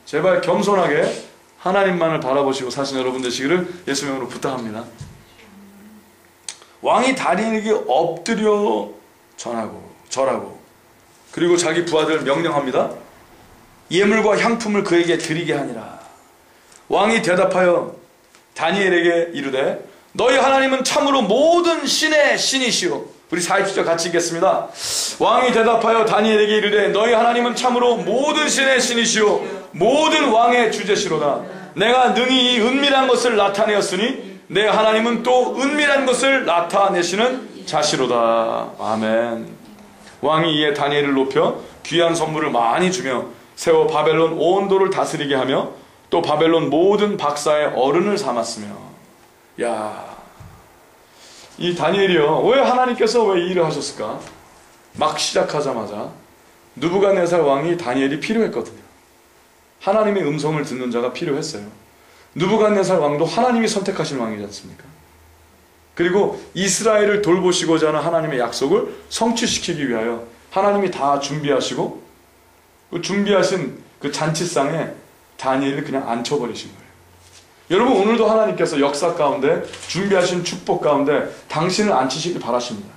제발 겸손하게 하나님만을 바라보시고 사신 여러분 되시기를 예수 이름으로 부탁합니다. 왕이 다니엘에게 엎드려 절하고 그리고 자기 부하들 명령합니다. 예물과 향품을 그에게 드리게 하니라. 왕이 대답하여 다니엘에게 이르되 너희 하나님은 참으로 모든 신의 신이시오. 우리 40절 같이 읽겠습니다. 왕이 대답하여 다니엘에게 이르되 너희 하나님은 참으로 모든 신의 신이시오 모든 왕의 주제시로다. 내가 능히 이 은밀한 것을 나타내었으니 내 하나님은 또 은밀한 것을 나타내시는 자시로다. 아멘. 왕이 이에 다니엘을 높여 귀한 선물을 많이 주며 세워 바벨론 온 도를 다스리게 하며 또 바벨론 모든 박사의 어른을 삼았으며. 야, 이 다니엘이요, 왜 하나님께서 왜 이 일을 하셨을까? 막 시작하자마자 느부갓네살 왕이 다니엘이 필요했거든요. 하나님의 음성을 듣는 자가 필요했어요. 느부갓네살 왕도 하나님이 선택하신 왕이지 않습니까? 그리고 이스라엘을 돌보시고자 하는 하나님의 약속을 성취시키기 위하여 하나님이 다 준비하시고 그 준비하신 그 잔치상에 다니엘을 그냥 앉혀버리신 거예요. 여러분, 오늘도 하나님께서 역사 가운데 준비하신 축복 가운데 당신을 앉히시길 바라십니다.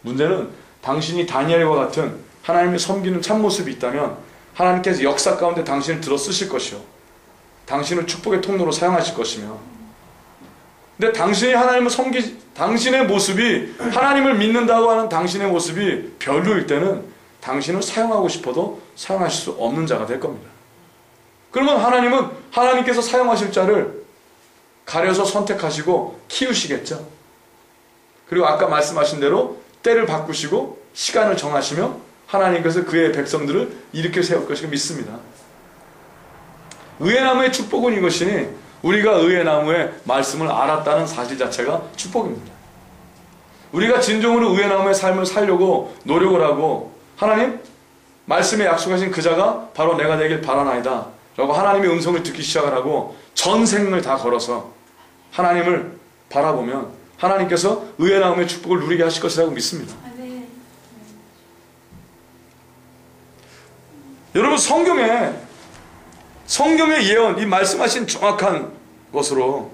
문제는 당신이 다니엘과 같은 하나님을 섬기는 참모습이 있다면 하나님께서 역사 가운데 당신을 들어 쓰실 것이요, 당신을 축복의 통로로 사용하실 것이며, 근데 당신이 하나님을 당신의 모습이 하나님을 믿는다고 하는 당신의 모습이 별로일 때는 당신을 사용하고 싶어도 사용하실 수 없는 자가 될 겁니다. 그러면 하나님은 하나님께서 사용하실 자를 가려서 선택하시고 키우시겠죠. 그리고 아까 말씀하신 대로 때를 바꾸시고 시간을 정하시며 하나님께서 그의 백성들을 일으켜 세울 것이고 믿습니다. 의의 나무의 축복은 이것이니 우리가 의의 나무의 말씀을 알았다는 사실 자체가 축복입니다. 우리가 진정으로 의의 나무의 삶을 살려고 노력을 하고 하나님 말씀에 약속하신 그 자가 바로 내가 되길 바라나이다 라고 하나님의 음성을 듣기 시작을 하고 전생을 다 걸어서 하나님을 바라보면 하나님께서 의의 나무의 축복을 누리게 하실 것이라고 믿습니다. 여러분, 성경의 예언, 이 말씀하신 정확한 것으로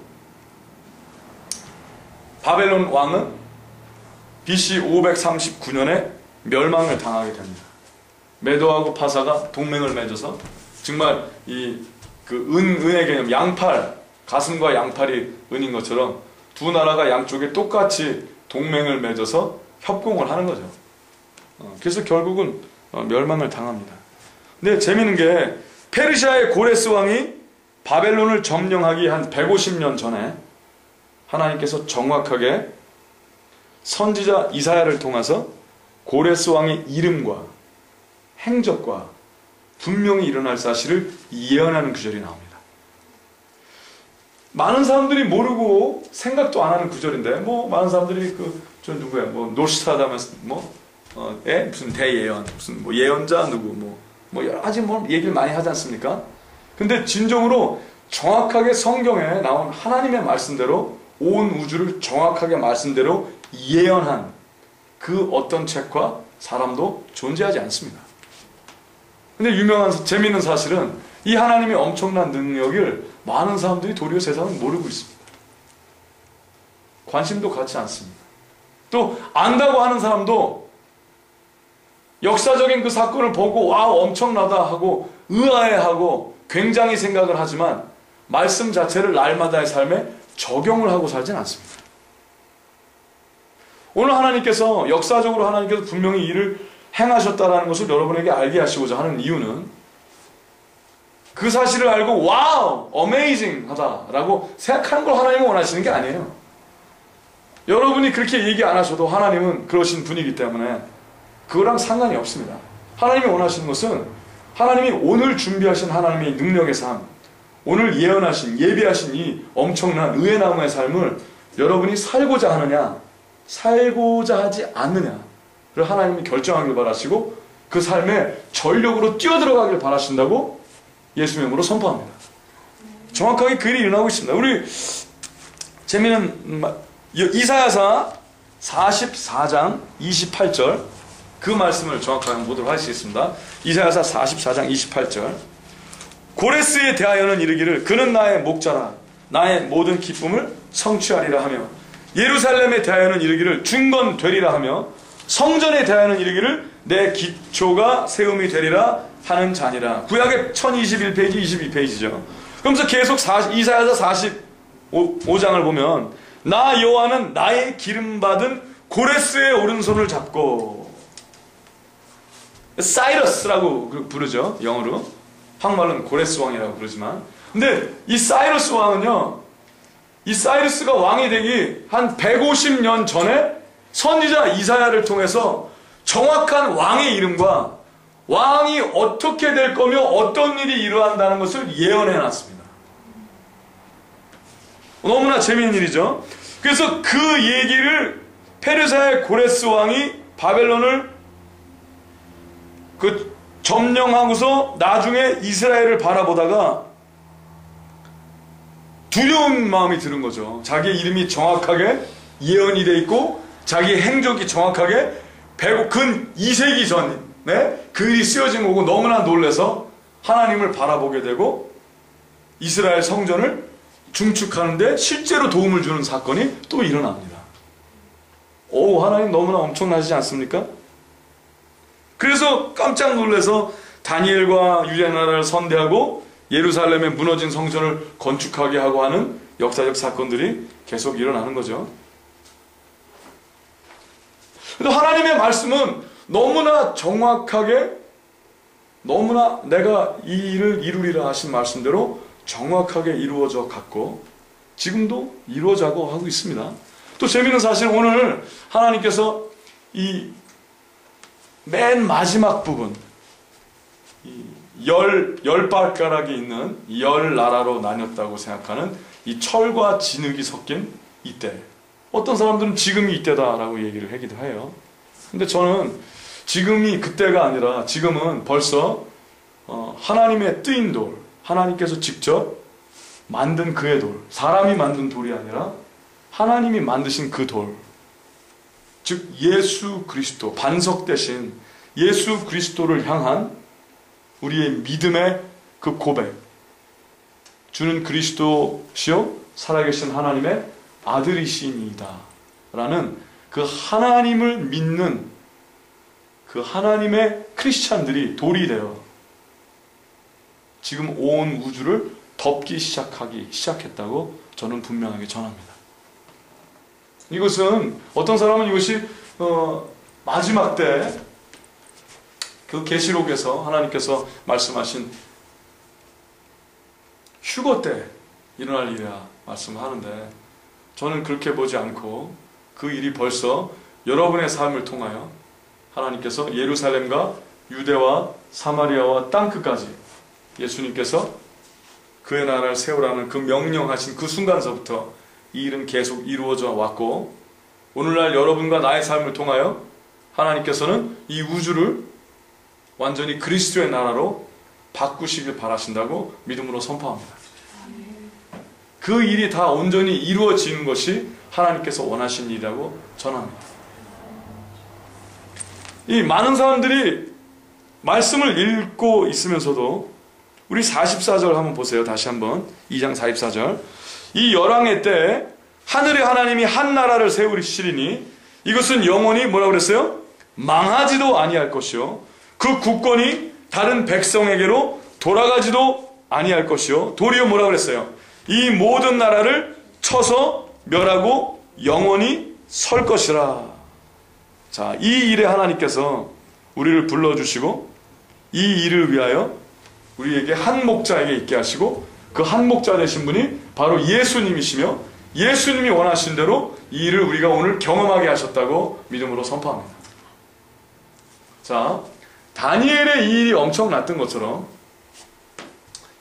바벨론 왕은 BC 539년에 멸망을 당하게 됩니다. 메도하고 파사가 동맹을 맺어서 정말 은의 개념, 양팔, 가슴과 양팔이 은인 것처럼 두 나라가 양쪽에 똑같이 동맹을 맺어서 협공을 하는 거죠. 그래서 결국은 멸망을 당합니다. 근데 재미있는 게 페르시아의 고레스 왕이 바벨론을 점령하기 한 150년 전에 하나님께서 정확하게 선지자 이사야를 통해서 고레스 왕의 이름과 행적과 분명히 일어날 사실을 예언하는 구절이 나옵니다. 많은 사람들이 모르고 생각도 안 하는 구절인데, 많은 사람들이 저 누구야, 노스트라다무스, 무슨 대예언, 무슨 예언자 누구, 여러 가지 얘기를 많이 하지 않습니까? 근데 진정으로 정확하게 성경에 나온 하나님의 말씀대로 온 우주를 정확하게 말씀대로 예언한 그 어떤 책과 사람도 존재하지 않습니다. 근데 재미있는 사실은 이 하나님의 엄청난 능력을 많은 사람들이 도리어 세상은 모르고 있습니다. 관심도 갖지 않습니다. 또 안다고 하는 사람도 역사적인 그 사건을 보고 와우 엄청나다 하고 의아해하고 굉장히 생각을 하지만 말씀 자체를 날마다의 삶에 적용을 하고 살진 않습니다. 오늘 하나님께서 역사적으로 하나님께서 분명히 일을 행하셨다라는 것을 여러분에게 알게 하시고자 하는 이유는 그 사실을 알고 와우 어메이징 하다라고 생각하는 걸 하나님은 원하시는 게 아니에요. 여러분이 그렇게 얘기 안 하셔도 하나님은 그러신 분이기 때문에 그거랑 상관이 없습니다. 하나님이 원하시는 것은 하나님이 오늘 준비하신 하나님의 능력의 삶, 오늘 예언하신 예비하신 이 엄청난 의의 나무의 삶을 여러분이 살고자 하느냐 살고자 하지 않느냐를 하나님이 결정하길 바라시고 그 삶에 전력으로 뛰어들어가길 바라신다고 예수의 이름으로 선포합니다. 정확하게 그 일이 일어나고 있습니다. 우리 재미있는 이사야서 44장 28절 그 말씀을 정확하게 한번 보도록 하시겠습니다. 이사야서 44장 28절. 고레스에 대하여는 이르기를 그는 나의 목자라 나의 모든 기쁨을 성취하리라 하며, 예루살렘에 대하여는 이르기를 중건되리라 하며, 성전에 대하여는 이르기를 내 기초가 세움이 되리라 하는 자니라. 구약의 1021페이지 22페이지죠. 그러면서 계속 이사야서 45장을 보면 나 여호와는 나의 기름받은 고레스의 오른손을 잡고, 사이러스라고 부르죠. 영어로. 한국말로는 고레스 왕이라고 부르지만, 근데 이 사이러스 왕은요, 이 사이러스가 왕이 되기 한 150년 전에 선지자 이사야를 통해서 정확한 왕의 이름과 왕이 어떻게 될 거며 어떤 일이 일어난다는 것을 예언해 놨습니다. 너무나 재미있는 일이죠. 그래서 그 얘기를 페르시아의 고레스 왕이 바벨론을 점령하고서 나중에 이스라엘을 바라보다가 두려운 마음이 드는 거죠. 자기 이름이 정확하게 예언이 돼 있고 자기 행적이 정확하게 근 2세기 전에 그 일이 쓰여진 거고 너무나 놀라서 하나님을 바라보게 되고 이스라엘 성전을 중축하는데 실제로 도움을 주는 사건이 또 일어납니다. 오, 하나님 너무나 엄청나시지 않습니까? 그래서 깜짝 놀라서 다니엘과 유대 나라를 선대하고 예루살렘에 무너진 성전을 건축하게 하고 하는 역사적 사건들이 계속 일어나는 거죠. 그래서 하나님의 말씀은 너무나 정확하게, 너무나 내가 이 일을 이루리라 하신 말씀대로 정확하게 이루어져 갔고 지금도 이루어져가고 하고 있습니다. 또 재미있는 사실, 오늘 하나님께서 이 맨 마지막 부분, 열 발가락이 있는 10나라로 나뉘었다고 생각하는 이 철과 진흙이 섞인 이때, 어떤 사람들은 지금이 이때다라고 얘기를 하기도 해요. 근데 저는 지금이 그때가 아니라 지금은 벌써 하나님의 뜨인 돌, 하나님께서 직접 만든 그의 돌, 사람이 만든 돌이 아니라 하나님이 만드신 그 돌, 즉 예수 그리스도, 반석 대신 예수 그리스도를 향한 우리의 믿음의 그 고백, 주는 그리스도시요 살아계신 하나님의 아들이시니이다 라는 그 하나님을 믿는 그 하나님의 크리스찬들이 돌이 되어 지금 온 우주를 덮기 시작했다고 저는 분명하게 전합니다. 이것은 어떤 사람은 이것이 마지막 때 그 계시록에서 하나님께서 말씀하신 휴거 때 일어날 일이라 말씀하는데, 저는 그렇게 보지 않고 그 일이 벌써 여러분의 삶을 통하여 하나님께서 예루살렘과 유대와 사마리아와 땅끝까지 예수님께서 그의 나라를 세우라는 그 명령하신 그 순간서부터 이 일은 계속 이루어져 왔고, 오늘날 여러분과 나의 삶을 통하여 하나님께서는 이 우주를 완전히 그리스도의 나라로 바꾸시길 바라신다고 믿음으로 선포합니다. 그 일이 다 온전히 이루어지는 것이 하나님께서 원하신 일이라고 전합니다. 이 많은 사람들이 말씀을 읽고 있으면서도 우리 44절 한번 보세요. 다시 한번 2장 44절. 이 열왕의 때 하늘의 하나님이 한 나라를 세우시리니 이것은 영원히 뭐라고 그랬어요? 망하지도 아니할 것이요 그 국권이 다른 백성에게로 돌아가지도 아니할 것이요 도리어 뭐라고 그랬어요? 이 모든 나라를 쳐서 멸하고 영원히 설 것이라. 자, 이 일에 하나님께서 우리를 불러주시고 이 일을 위하여 우리에게 한 목자에게 있게 하시고 그 한 목자 되신 분이 바로 예수님이시며 예수님이 원하신 대로 이 일을 우리가 오늘 경험하게 하셨다고 믿음으로 선포합니다. 자, 다니엘의 이 일이 엄청났던 것처럼,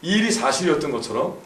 이 일이 사실이었던 것처럼